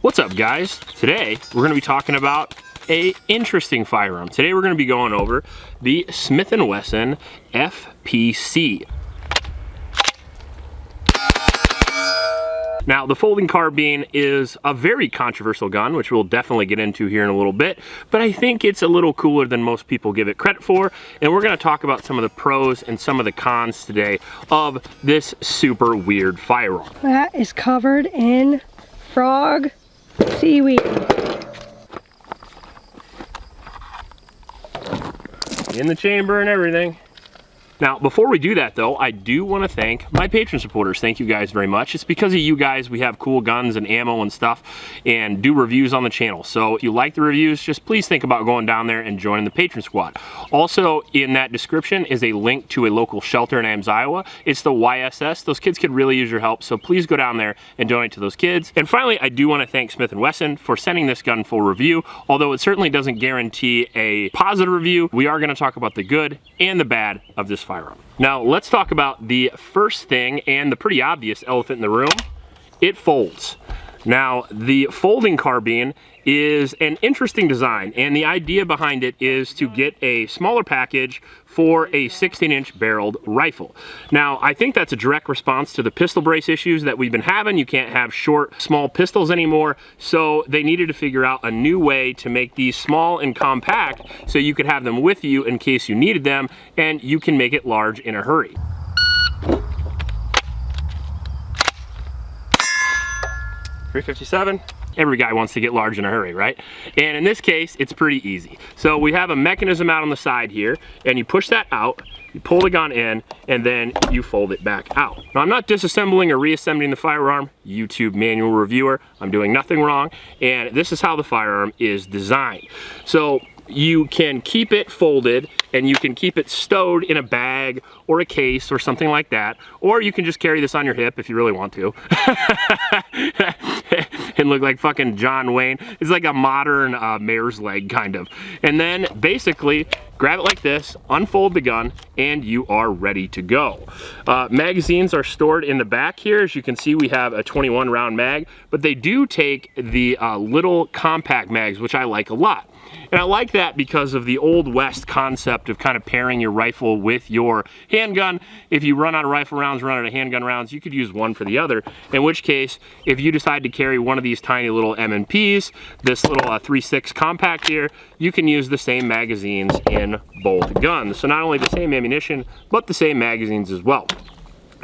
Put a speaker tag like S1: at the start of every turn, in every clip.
S1: What's up, guys? Today we're going to be talking about a interesting firearm. Today we're going to be going over the Smith & Wesson FPC. Now, the folding carbine is a very controversial gun, which we'll definitely get into here in a little bit, but I think it's a little cooler than most people give it credit for, and we're going to talk about some of the pros and some of the cons today of this super weird firearm.
S2: That is covered in frog seaweed.
S1: In the chamber and everything. Now, before we do that though, I do want to thank my patron supporters. Thank you guys very much. It's because of you guys we have cool guns and ammo and stuff and do reviews on the channel. So if you like the reviews, just please think about going down there and joining the patron squad. Also in that description is a link to a local shelter in Ames, Iowa. It's the YSS. Those kids could really use your help, so please go down there and donate to those kids. And finally, I do want to thank Smith & Wesson for sending this gun full review. Although it certainly doesn't guarantee a positive review, we are going to talk about the good and the bad of this firearm. Now let's talk about the first thing and the pretty obvious elephant in the room. It folds. Now the folding carbine is an interesting design, and the idea behind it is to get a smaller package for a 16-inch barreled rifle. Now I think that's a direct response to the pistol brace issues that we've been having. You can't have short, small pistols anymore, so they needed to figure out a new way to make these small and compact so you could have them with you in case you needed them, and you can make it large in a hurry. .357. Every guy wants to get large in a hurry, right? And in this case, it's pretty easy. So we have a mechanism out on the side here, and you push that out, you pull the gun in, and then you fold it back out. Now, I'm not disassembling or reassembling the firearm. YouTube manual reviewer, I'm doing nothing wrong, and this is how the firearm is designed. So you can keep it folded, and you can keep it stowed in a bag or a case or something like that, or you can just carry this on your hip if you really want to and look like fucking John Wayne. It's like a modern mare's leg kind of. And then basically grab it like this, unfold the gun, and you are ready to go. Magazines are stored in the back here. As you can see, we have a 21 round mag, but they do take the little compact mags, which I like a lot. And I like that because of the Old West concept of kind of pairing your rifle with your handgun. If you run out of rifle rounds, run out of handgun rounds, you could use one for the other. In which case, if you decide to carry one of these tiny little M&Ps, this little 3.6 compact here, you can use the same magazines in both guns. So not only the same ammunition, but the same magazines as well.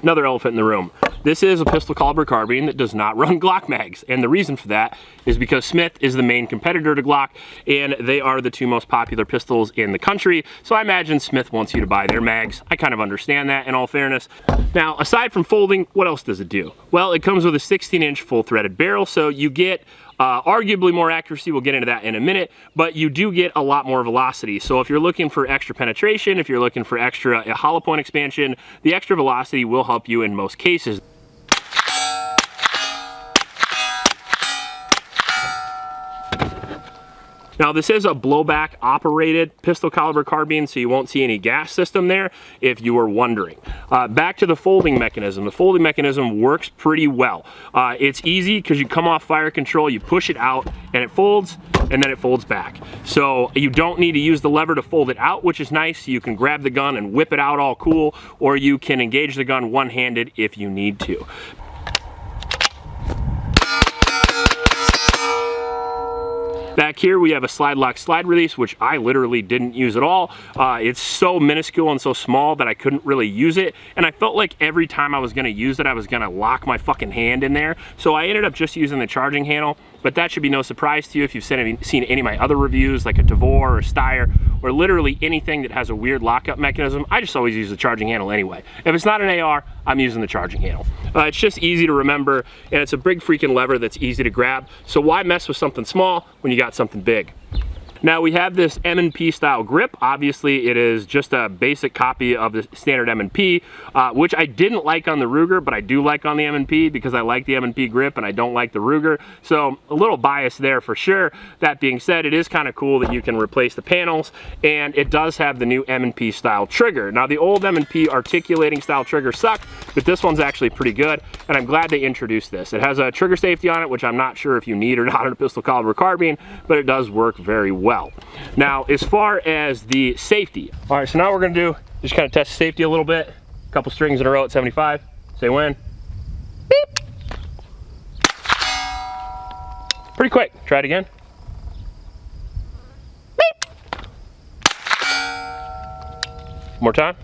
S1: Another elephant in the room. This is a pistol caliber carbine that does not run Glock mags, and the reason for that is because Smith is the main competitor to Glock, and they are the two most popular pistols in the country, so I imagine Smith wants you to buy their mags. I kind of understand that, in all fairness. Now, aside from folding, what else does it do? Well, it comes with a 16-inch full-threaded barrel, so you get arguably more accuracy. We'll get into that in a minute, but you do get a lot more velocity. So if you're looking for extra penetration, if you're looking for extra hollow point expansion, the extra velocity will help you in most cases. Now this is a blowback operated pistol caliber carbine, so you won't see any gas system there if you were wondering. Back to the folding mechanism. The folding mechanism works pretty well. It's easy because you come off fire control, you push it out, and it folds, and then it folds back. So you don't need to use the lever to fold it out, which is nice. You can grab the gun and whip it out all cool, or you can engage the gun one-handed if you need to. Back here we have a slide lock slide release, which I literally didn't use at all. It's so minuscule and so small that I couldn't really use it, and I felt like every time I was going to use it I was going to lock my fucking hand in there, so I ended up just using the charging handle. But that should be no surprise to you if you've seen any of my other reviews, like a Devore or a Steyr, or literally anything that has a weird lockup mechanism. I just always use the charging handle anyway. If it's not an AR, I'm using the charging handle. It's just easy to remember, and it's a big freaking lever that's easy to grab. So why mess with something small when you got something big? Now we have this M&P style grip. Obviously it is just a basic copy of the standard M&P, which I didn't like on the Ruger, but I do like on the M&P because I like the M&P grip and I don't like the Ruger. So a little bias there for sure. That being said, it is kind of cool that you can replace the panels, and it does have the new M&P style trigger. Now the old M&P articulating style trigger sucked, but this one's actually pretty good, and I'm glad they introduced this. It has a trigger safety on it, which I'm not sure if you need or not in a pistol caliber carbine, but it does work very well. Now, as far as the safety, all right, so now we're gonna do, just kind of test safety a little bit. A couple strings in a row at 75. Say when. Beep. Pretty quick. Try it again. Beep. More time.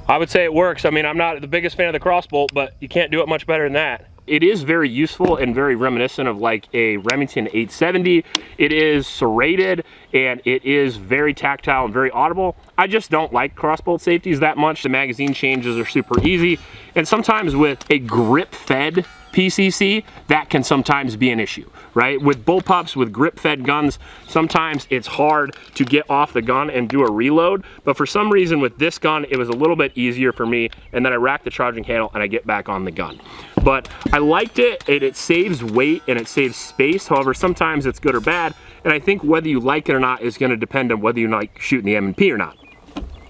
S1: I would say it works. I mean, I'm not the biggest fan of the crossbolt, but you can't do it much better than that. It is very useful and very reminiscent of like a Remington 870. It is serrated and it is very tactile and very audible. I just don't like crossbolt safeties that much. The magazine changes are super easy. And sometimes with a grip-fed PCC, that can sometimes be an issue, right? With bullpups, with grip-fed guns, sometimes it's hard to get off the gun and do a reload, but for some reason with this gun, it was a little bit easier for me, and then I rack the charging handle and I get back on the gun. But I liked it, and it saves weight and it saves space. However, sometimes it's good or bad, and I think whether you like it or not is gonna depend on whether you like shooting the M&P or not.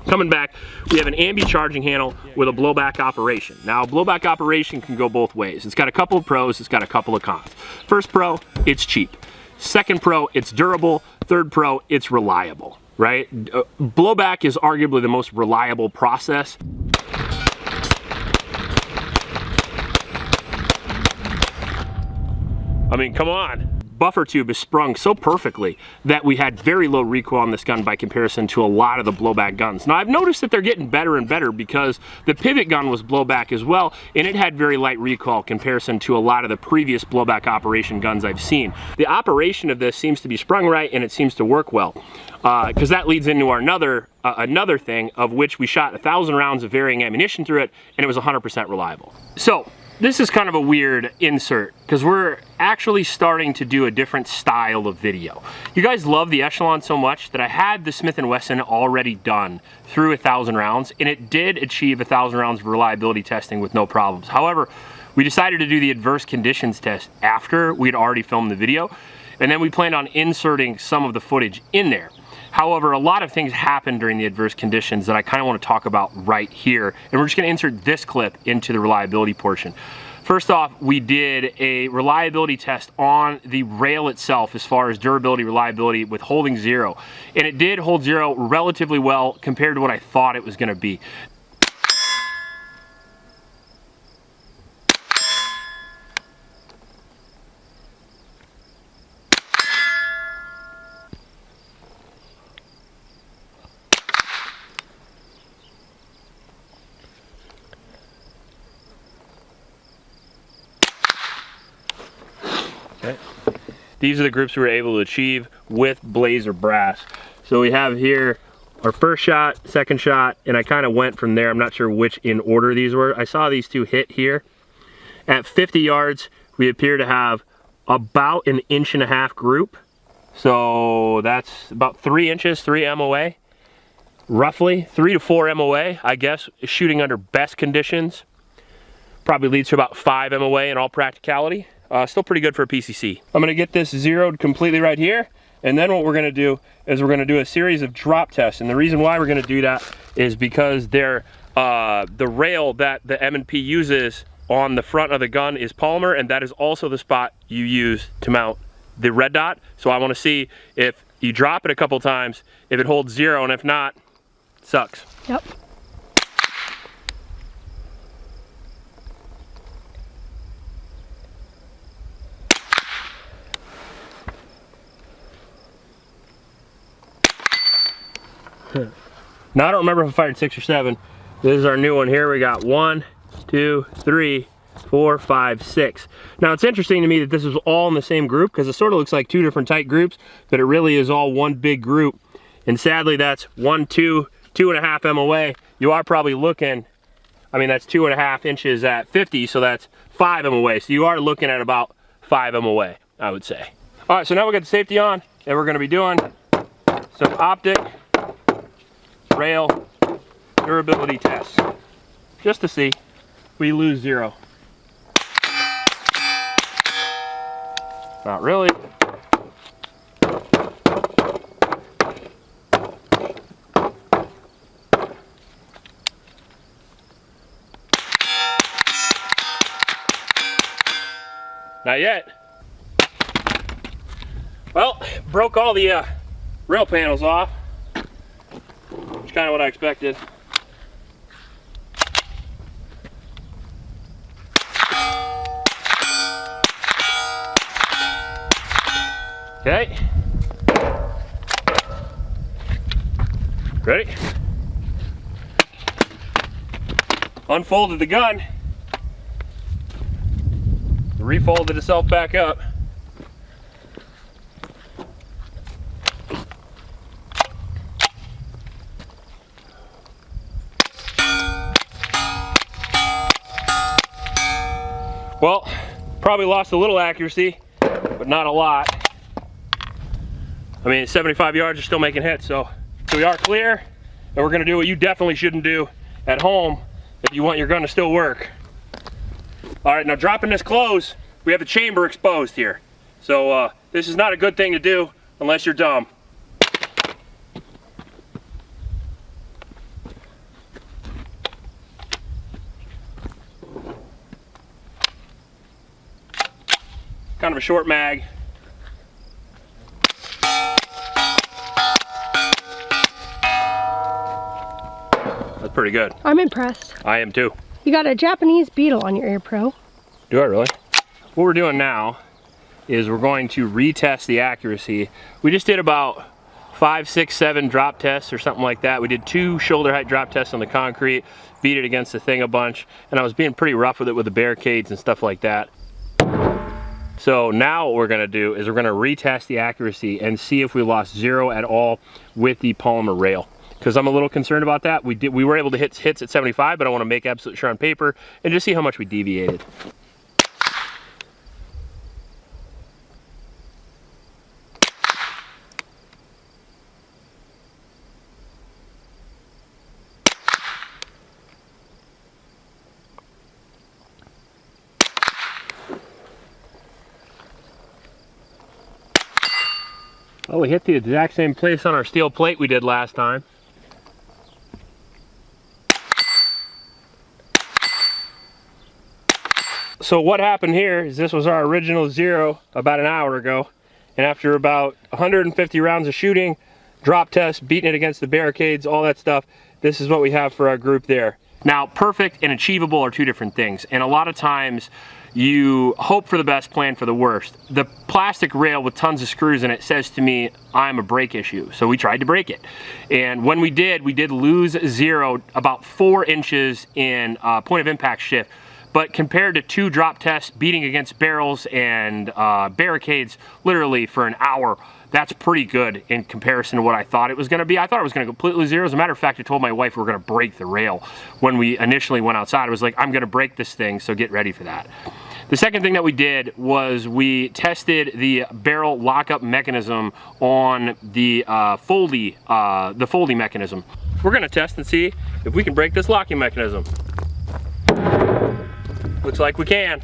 S1: Coming back, we have an ambi charging handle with a blowback operation. Now, a blowback operation can go both ways. It's got a couple of pros, it's got a couple of cons. First pro, it's cheap. Second pro, it's durable. Third pro, it's reliable, right? Blowback is arguably the most reliable process. I mean, come on. Buffer tube is sprung so perfectly that we had very low recoil on this gun by comparison to a lot of the blowback guns. Now I've noticed that they're getting better and better because the pivot gun was blowback as well, and it had very light recoil comparison to a lot of the previous blowback operation guns I've seen. The operation of this seems to be sprung right and it seems to work well. Because that leads into our another thing of which we shot 1,000 rounds of varying ammunition through it, and it was 100% reliable. So this is kind of a weird insert because we're actually starting to do a different style of video. You guys love the Echelon so much that I had the Smith Wesson already done through 1,000 rounds, and it did achieve 1,000 rounds of reliability testing with no problems. However, we decided to do the adverse conditions test after we'd already filmed the video, and then we planned on inserting some of the footage in there. However, a lot of things happened during the adverse conditions that I kind of want to talk about right here, and we're just going to insert this clip into the reliability portion. First off, we did a reliability test on the rail itself as far as durability, reliability with holding zero, and it did hold zero relatively well compared to what I thought it was going to be. Okay. These are the groups we were able to achieve with Blazer brass. So we have here our first shot, second shot, and I kind of went from there. I'm not sure which in order these were. I saw these two hit here. At 50 yards, we appear to have about an 1.5 inch group. So that's about 3 inches, 3 MOA. Roughly 3 to 4 MOA, I guess, shooting under best conditions. Probably leads to about 5 MOA in all practicality. Still pretty good for a PCC. I'm gonna get this zeroed completely right here, and then what we're gonna do is we're gonna do a series of drop tests. And the reason why we're gonna do that is because the rail that the M&P uses on the front of the gun is polymer, and that is also the spot you use to mount the red dot. So I wanna see if you drop it a couple times, if it holds zero, and if not, it sucks.
S2: Yep.
S1: Now I don't remember if I fired 6 or 7. This is our new one here. We got 1, 2, 3, 4, 5, 6. Now it's interesting to me that this is all in the same group because it sort of looks like 2 different tight groups, but it really is all one big group. And sadly that's 1, 2, 2.5 MOA. You are probably looking I mean, that's 2.5 inches at 50, so that's 5 m away. So you are looking at about 5 m away, I would say. All right, so now we got the safety on, and we're gonna be doing some optic rail durability tests, just to see we lose 0. Not really. Not yet. Well, broke all the rail panels off, which is kind of what I expected. Okay. Ready? Unfolded the gun. Refolded itself back up. Well, probably lost a little accuracy, but not a lot. I mean, 75 yards are still making hits, so we are clear, and we're gonna do what you definitely shouldn't do at home if you want your gun to still work. All right, now dropping this close, we have the chamber exposed here. So this is not a good thing to do unless you're dumb. Kind of a short mag. That's pretty good.
S2: I'm impressed.
S1: I am too.
S2: You got a Japanese beetle on your ear pro.
S1: Do I really? What we're doing now is we're going to retest the accuracy. We just did about 5, 6, 7 drop tests or something like that. We did 2 shoulder height drop tests on the concrete, beat it against the thing a bunch, and I was being pretty rough with it with the barricades and stuff like that. So now what we're gonna do is we're gonna retest the accuracy and see if we lost 0 at all with the polymer rail. Because I'm a little concerned about that. We were able to hit hits at 75, but I want to make absolutely sure on paper and just see how much we deviated. Well, we hit the exact same place on our steel plate we did last time. So what happened here is this was our original 0 about an hour ago, and after about 150 rounds of shooting, drop test, beating it against the barricades, all that stuff, this is what we have for our group there. Now, perfect and achievable are 2 different things, and a lot of times you hope for the best, plan for the worst. The plastic rail with tons of screws in it says to me, I'm a brake issue. So we tried to break it. And when we did lose 0, about 4 inches in point of impact shift. But compared to 2 drop tests, beating against barrels and barricades literally for an hour, that's pretty good in comparison to what I thought it was gonna be. I thought it was gonna completely 0. As a matter of fact, I told my wife we were gonna break the rail. When we initially went outside, I was like, I'm gonna break this thing, so get ready for that. The second thing that we did was we tested the barrel lockup mechanism on the Foldy mechanism. We're gonna test and see if we can break this locking mechanism. Looks like we can.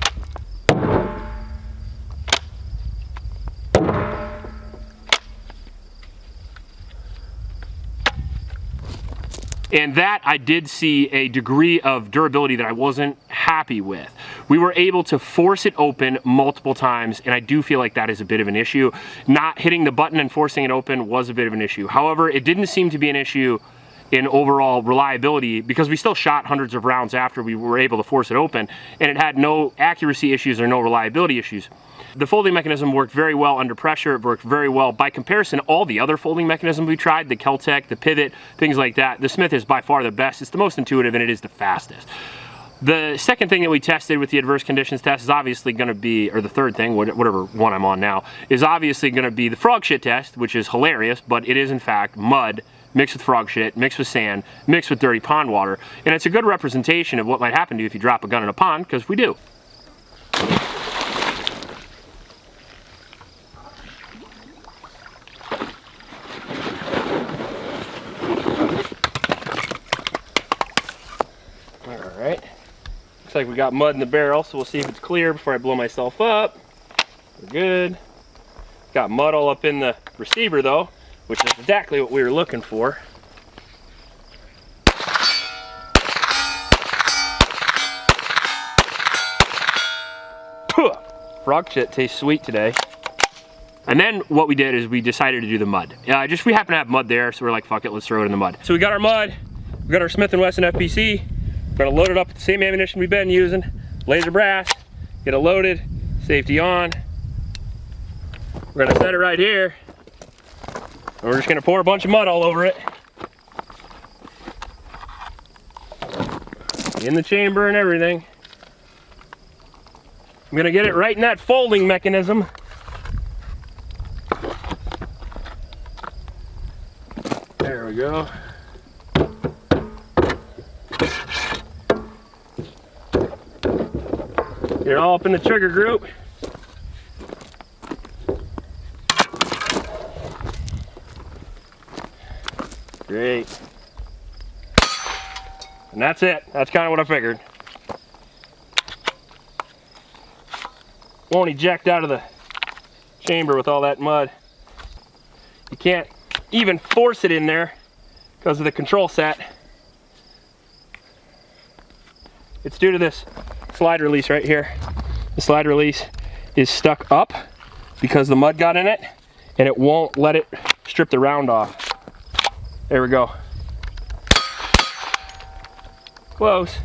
S1: And that I did see a degree of durability that I wasn't happy with. We were able to force it open multiple times, and I do feel like that is a bit of an issue. Not hitting the button and forcing it open was a bit of an issue. However, it didn't seem to be an issue in overall reliability because we still shot hundreds of rounds after we were able to force it open, and it had no accuracy issues or no reliability issues. The folding mechanism worked very well under pressure. It worked very well by comparison to all the other folding mechanisms we tried, the Keltec, the Pivot, things like that. The Smith is by far the best. It's the most intuitive, and it is the fastest. The second thing that we tested with the adverse conditions test is obviously going to be, or the third thing, whatever one I'm on now, is obviously going to be the frog shit test, which is hilarious, but it is in fact mud mixed with frog shit, mixed with sand, mixed with dirty pond water. And it's a good representation of what might happen to you if you drop a gun in a pond, because we do. Alright. Looks like we got mud in the barrel, so we'll see if it's clear before I blow myself up. We're good. Got mud all up in the receiver though, which is exactly what we were looking for. Frog shit tastes sweet today. And then what we did is we decided to do the mud. We happen to have mud there, so we're like, fuck it, let's throw it in the mud. So we got our mud, we got our Smith Wesson FPC. We're gonna load it up with the same ammunition we've been using, laser brass, get it loaded, safety on. We're gonna set it right here, and we're just gonna pour a bunch of mud all over it. In the chamber and everything. I'm gonna get it right in that folding mechanism. There we go. Get it all up in the trigger group. Great. And that's it. That's kind of what I figured. Won't eject out of the chamber with all that mud. You can't even force it in there because of the control set. It's due to this slide release right here. The slide release is stuck up because the mud got in it and it won't let it strip the round off. There we go. Close.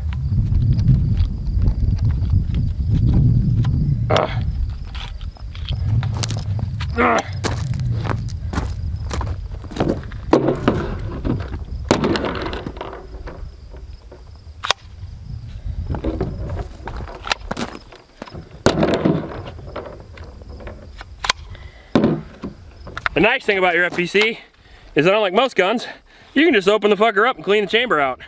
S1: The nice thing about your FPC is that unlike most guns, you can just open the fucker up and clean the chamber out.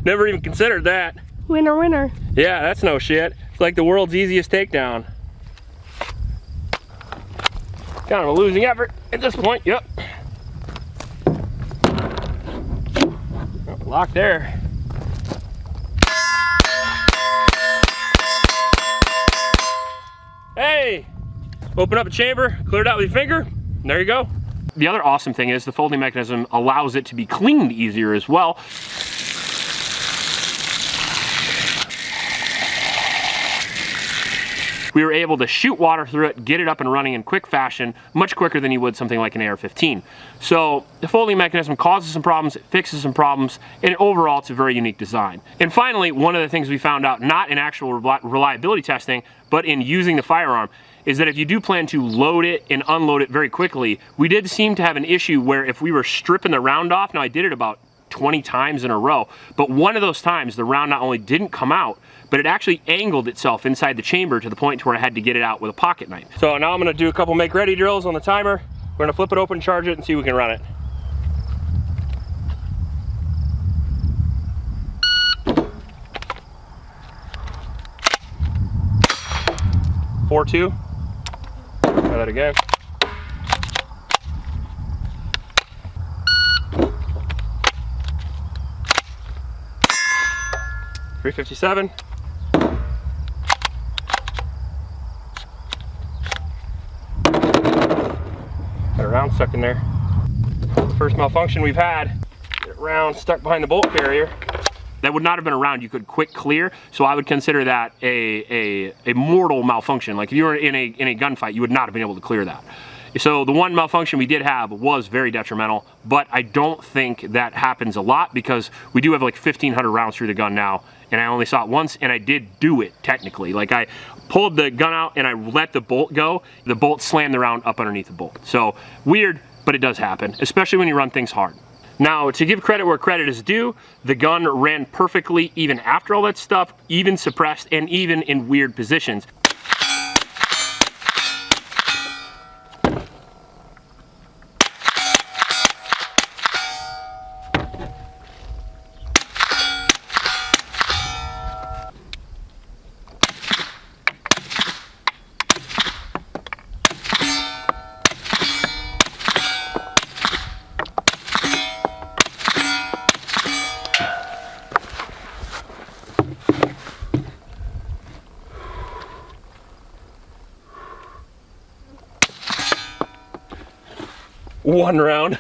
S1: Never even considered that.
S2: Winner, winner.
S1: Yeah, that's no shit. It's like the world's easiest takedown. Kind of a losing effort at this point, yep. Oh, lock there. Hey! Open up a chamber, clear it out with your finger, and there you go. The other awesome thing is the folding mechanism allows it to be cleaned easier as well. We were able to shoot water through it, get it up and running in quick fashion, much quicker than you would something like an AR-15. So the folding mechanism causes some problems, it fixes some problems, and overall it's a very unique design. And finally, one of the things we found out, not in actual reliability testing, but in using the firearm, is that if you do plan to load it and unload it very quickly, we did seem to have an issue where if we were stripping the round off, now I did it about 20 times in a row, but one of those times the round not only didn't come out, but it actually angled itself inside the chamber to the point to where I had to get it out with a pocket knife. So now I'm gonna do a couple make ready drills on the timer. We're gonna flip it open, charge it, and see if we can run it. Four, two. Try that again. .357. Got a round stuck in there. The first malfunction we've had. Get a round stuck behind the bolt carrier. That would not have been a round you could quick clear, so I would consider that a mortal malfunction. Like if you were in a gunfight, you would not have been able to clear that. So the one malfunction we did have was very detrimental, but I don't think that happens a lot because we do have like 1,500 rounds through the gun now, and I only saw it once, and I did do it technically. Like I pulled the gun out and I let the bolt go. The bolt slammed the round up underneath the bolt. So weird, but it does happen, especially when you run things hard. Now, to give credit where credit is due, the gun ran perfectly even after all that stuff, even suppressed, and even in weird positions. One round.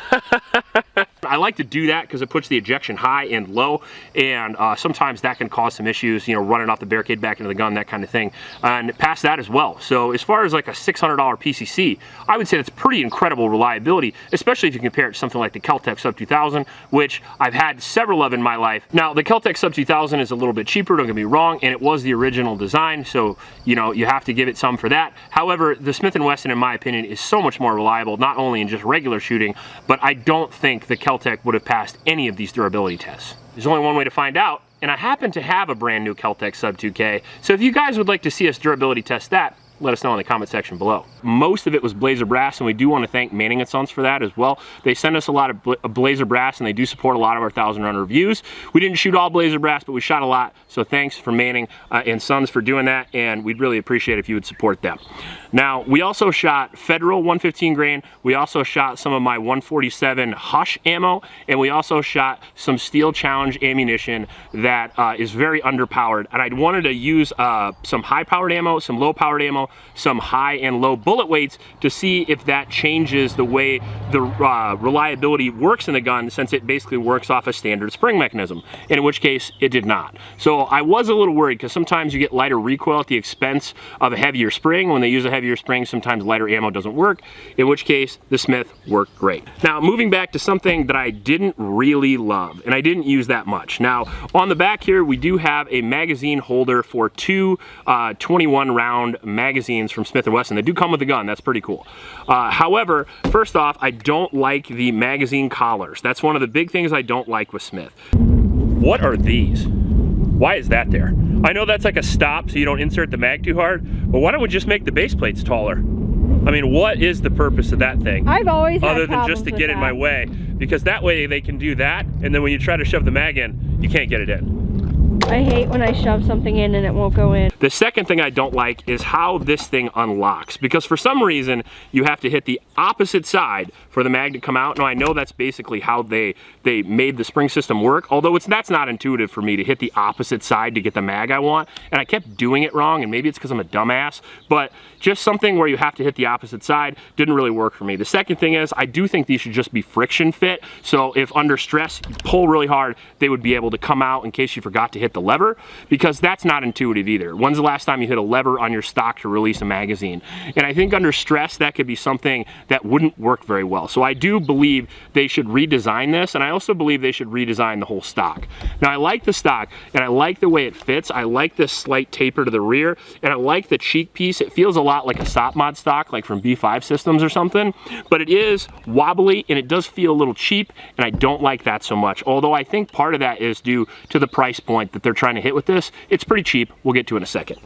S1: I like to do that because it puts the ejection high and low, and sometimes that can cause some issues, you know, running off the barricade back into the gun, that kind of thing, and past that as well. So as far as like a $600 PCC, I would say that's pretty incredible reliability, especially if you compare it to something like the Kel-Tec Sub 2000, which I've had several of in my life. Now, the Kel-Tec Sub 2000 is a little bit cheaper, don't get me wrong, and it was the original design, so, you know, you have to give it some for that. However, the Smith & Wesson, in my opinion, is so much more reliable, not only in just regular shooting, but I don't think the Kel-Tec would have passed any of these durability tests. There's only one way to find out, and I happen to have a brand new Kel-Tec Sub 2K, so if you guys would like to see us durability test that, let us know in the comment section below. Most of it was Blazer Brass, and we do want to thank Manning & Sons for that as well. They send us a lot of Blazer Brass, and they do support a lot of our 1,000 reviews. We didn't shoot all Blazer Brass, but we shot a lot, so thanks for Manning & Sons for doing that, and we'd really appreciate it if you would support them. Now, we also shot Federal 115 grain, we also shot some of my 147 Hush ammo, and we also shot some Steel Challenge ammunition that is very underpowered, and I wanted to use some high-powered ammo, some low-powered ammo, some high and low bullet weights to see if that changes the way the reliability works in the gun, since it basically works off a standard spring mechanism, and in which case it did not. So I was a little worried because sometimes you get lighter recoil at the expense of a heavier spring. When they use a heavier spring, sometimes lighter ammo doesn't work, in which case the Smith worked great. Now, moving back to something that I didn't really love, and I didn't use that much. Now, on the back here, we do have a magazine holder for two 21 round magazines from Smith & Wesson. They do come with the gun, that's pretty cool. However, first off, I don't like the magazine collars. That's one of the big things I don't like with Smith. What are these? Why is that there? I know that's like a stop so you don't insert the mag too hard, but why don't we just make the base plates taller? I mean, what is the purpose of that thing?
S2: I've always had
S1: other than just to get in my way, because that way they can do that, and then when you try to shove the mag in, you can't get it in.
S2: I hate when I shove something in and it won't go in.
S1: The second thing I don't like is how this thing unlocks, because for some reason you have to hit the opposite side for the mag to come out. Now, I know that's basically how they made the spring system work, although that's not intuitive for me to hit the opposite side to get the mag I want, and I kept doing it wrong, and maybe it's because I'm a dumbass, but just something where you have to hit the opposite side didn't really work for me. The second thing is, I do think these should just be friction fit, so if under stress you pull really hard, they would be able to come out in case you forgot to hit the lever, because that's not intuitive either. When's the last time you hit a lever on your stock to release a magazine? And I think under stress, that could be something that wouldn't work very well. So I do believe they should redesign this, and I also believe they should redesign the whole stock. Now, I like the stock, and I like the way it fits. I like this slight taper to the rear, and I like the cheek piece. It feels a lot like a stop mod stock, like from B5 Systems or something, but it is wobbly, and it does feel a little cheap, and I don't like that so much. Although I think part of that is due to the price point that they're trying to hit with this. It's pretty cheap. We'll get to it in a second.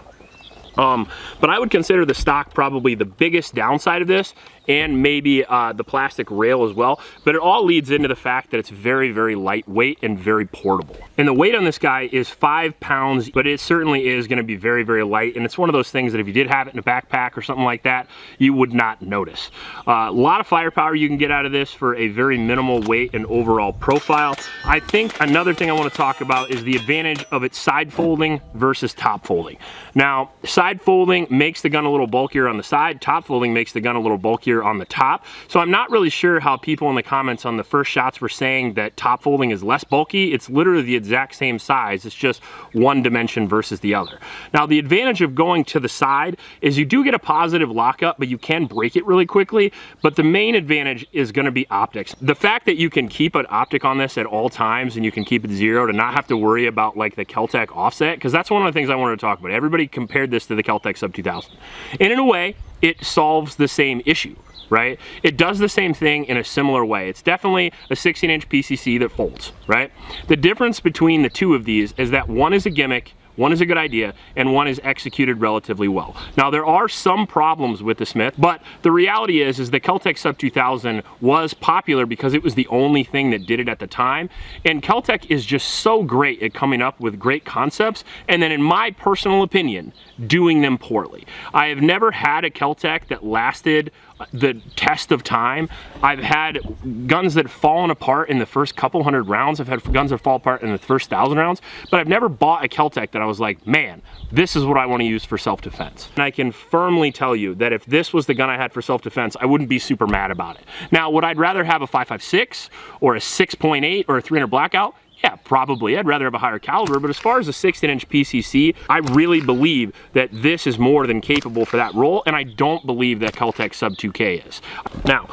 S1: But I would consider the stock probably the biggest downside of this, and maybe the plastic rail as well, but it all leads into the fact that it's very, very lightweight and very portable. And the weight on this guy is 5 pounds, but it certainly is going to be very, very light, and it's one of those things that if you did have it in a backpack or something like that, you would not notice. A lot of firepower you can get out of this for a very minimal weight and overall profile. I think another thing I want to talk about is the advantage of its side folding versus top folding. Now, side folding makes the gun a little bulkier on the side, top folding makes the gun a little bulkier on the top. So I'm not really sure how people in the comments on the first shots were saying that top folding is less bulky. It's literally the exact same size. It's just one dimension versus the other. Now, the advantage of going to the side is you do get a positive lockup, but you can break it really quickly. But the main advantage is going to be optics. The fact that you can keep an optic on this at all times and you can keep it zero to not have to worry about like the Kel-Tec offset, because that's one of the things I wanted to talk about. Everybody compared this to the Kel-Tec Sub 2000. And in a way, it solves the same issue, right? It does the same thing in a similar way. It's definitely a 16-inch PCC that folds, right? The difference between the two of these is that one is a gimmick, one is a good idea, and one is executed relatively well. Now, there are some problems with the Smith, but the reality is the Kel-Tec Sub 2000 was popular because it was the only thing that did it at the time, and Kel-Tec is just so great at coming up with great concepts, and then in my personal opinion, doing them poorly. I have never had a Kel-Tec that lasted the test of time. I've had guns that have fallen apart in the first couple hundred rounds. I've had guns that fall apart in the first 1,000 rounds, but I've never bought a Kel-Tec that I was like, man, this is what I want to use for self-defense. And I can firmly tell you that if this was the gun I had for self-defense, I wouldn't be super mad about it. Now, would I rather have a 5.56 or a 6.8 or a 300 Blackout? Yeah, probably. I'd rather have a higher caliber, but as far as a 16-inch PCC, I really believe that this is more than capable for that role, and I don't believe that Kel-Tec Sub 2K is. Now,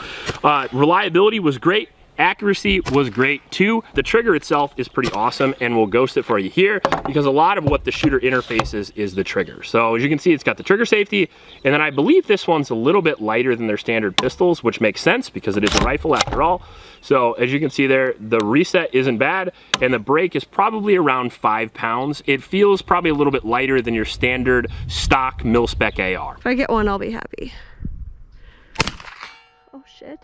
S1: reliability was great. Accuracy was great too. The trigger itself is pretty awesome, and we'll ghost it for you here because a lot of what the shooter interfaces is the trigger. So as you can see, it's got the trigger safety, and then I believe this one's a little bit lighter than their standard pistols, which makes sense because it is a rifle after all. So as you can see there, the reset isn't bad, and the brake is probably around 5 pounds. It feels probably a little bit lighter than your standard stock mil-spec AR.
S3: If I get one, I'll be happy. Oh shit.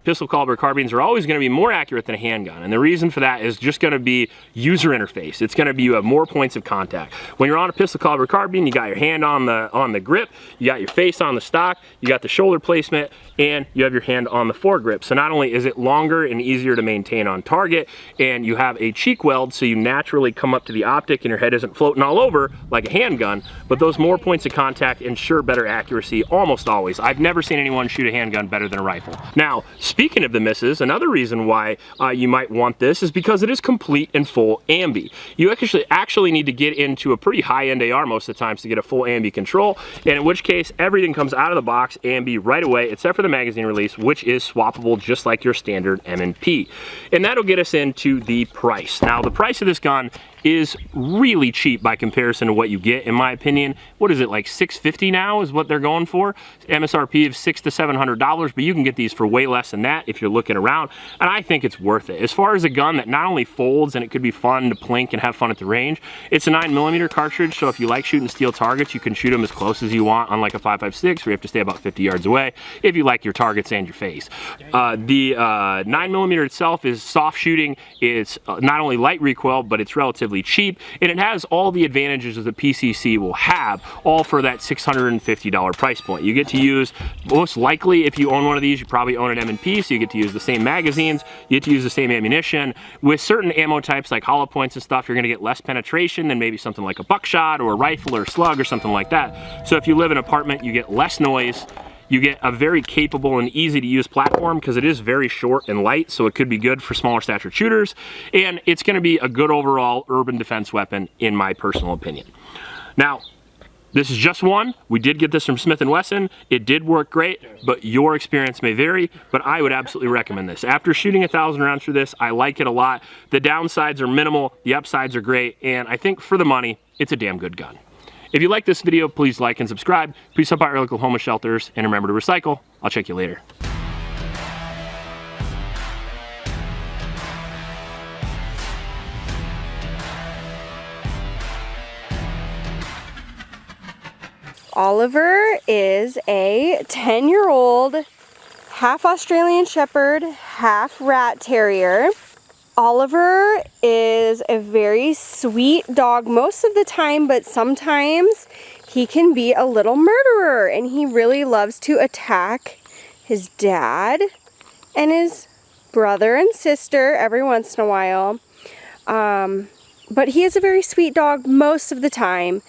S1: Pistol caliber carbines are always going to be more accurate than a handgun, and the reason for that is just going to be user interface. It's going to be you have more points of contact. When you're on a pistol caliber carbine, you got your hand on the grip, you got your face on the stock, you got the shoulder placement, and you have your hand on the foregrip. So not only is it longer and easier to maintain on target, and you have a cheek weld so you naturally come up to the optic and your head isn't floating all over like a handgun, but those more points of contact ensure better accuracy almost always. I've never seen anyone shoot a handgun better than a rifle. Now, speaking of the misses, another reason why you might want this is because it is complete and full ambi. You actually need to get into a pretty high-end AR most of the times to get a full ambi control, and in which case everything comes out of the box ambi right away, except for the magazine release, which is swappable just like your standard M&P. And that'll get us into the price. Now, the price of this gun is really cheap by comparison to what you get, in my opinion. What is it, like $650 now is what they're going for? MSRP of $600 to $700, but you can get these for way less than that if you're looking around, and I think it's worth it. As far as a gun that not only folds and it could be fun to plink and have fun at the range, it's a 9mm cartridge, so if you like shooting steel targets, you can shoot them as close as you want, unlike a 5.56 where you have to stay about 50 yards away if you like your targets and your face. The 9mm itself is soft shooting. It's not only light recoil, but it's relatively cheap, and it has all the advantages that the PCC will have, all for that $650 price point. You get to use, most likely if you own one of these, you probably own an M&P, so you get to use the same magazines, you get to use the same ammunition. With certain ammo types like hollow points and stuff, you're going to get less penetration than maybe something like a buckshot or a rifle or a slug or something like that. So if you live in an apartment, you get less noise. You get a very capable and easy to use platform because it is very short and light, so it could be good for smaller stature shooters, and it's going to be a good overall urban defense weapon in my personal opinion. Now, this is just one. We did get this from Smith Wesson. It did work great, but your experience may vary, but I would absolutely recommend this. After shooting 1,000 rounds through this, I like it a lot. The downsides are minimal, the upsides are great, and I think for the money, it's a damn good gun. If you like this video, please like and subscribe. Please support your local homeless shelters, and remember to recycle. I'll check you later.
S3: Oliver is a 10-year-old, half Australian Shepherd, half Rat Terrier. Oliver is a very sweet dog most of the time, but sometimes he can be a little murderer, and he really loves to attack his dad and his brother and sister every once in a while. But he is a very sweet dog most of the time.